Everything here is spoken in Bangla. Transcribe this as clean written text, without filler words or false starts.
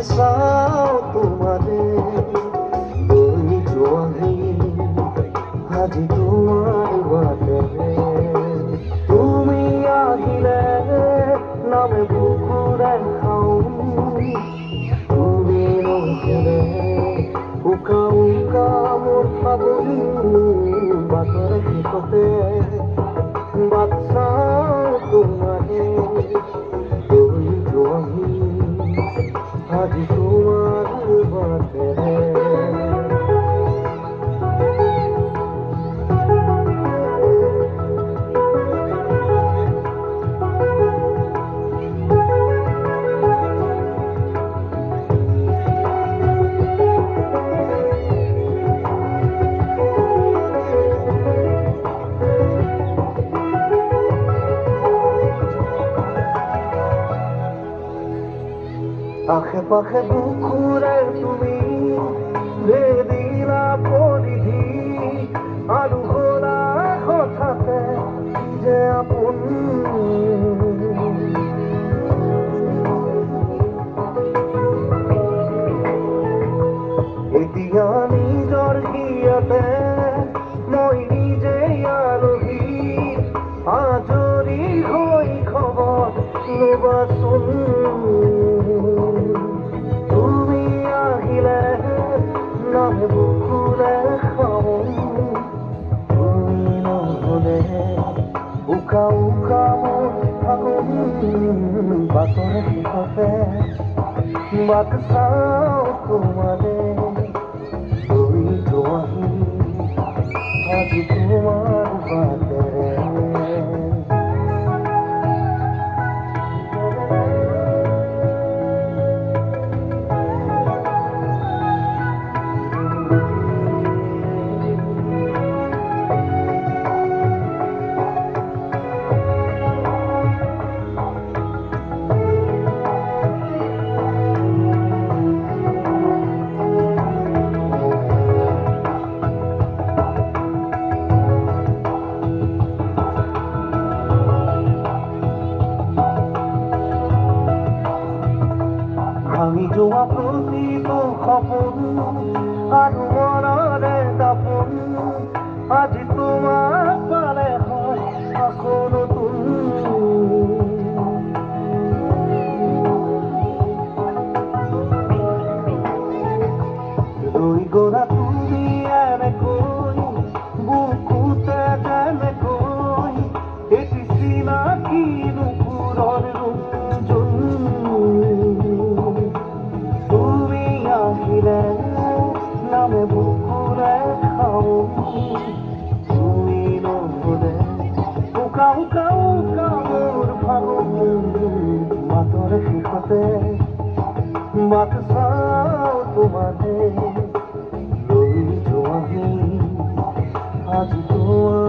চাও তোমারে ওই জোয়াহি আজি তোমার বাটেরে তুমি আহিলে নামে বুকুরে খাও তুমি নহলে উকা উকা মোর ফাগুন বাটরে শেষতে বাট চাও তোমারে ওই জোয়াহি আজি তোমার বাটেরে আখে পাখে বুকুরে তুমি বেদিলা পরিধি আরু ঘোলা কথাতে যে আপন এতিয়া নিজৰ হিয়াতে মই নিজে আলহী আজৰি হৈ খবৰ ল'বাচোন তুমি আহিলে নামে বুকুৰে খাওঁ তুমি নহলে উকা উকা মোৰ ফাগুন বাটৰে শেষতে বাট চাওঁ তোমাৰে ওই জোয়াহি আজি তোমার বাটেরে ভাঙি যোৱা প্ৰতিটো সপোন আৰু মনৰে দাপোন আজি তোমাক পালে হয় আকৌ নতুন ৰৈ গ'লা তুমি এনেকৈ বুকুতে যেনেকৈ এটি চিনাকি নুপুৰৰ নামে বুকুরে খাও তুমি নহলে উকা উকা উকা মোর ফাগুন বাটরে শেষতে বাট চাও তোমারে লৈ জোয়াহি আজি তোমার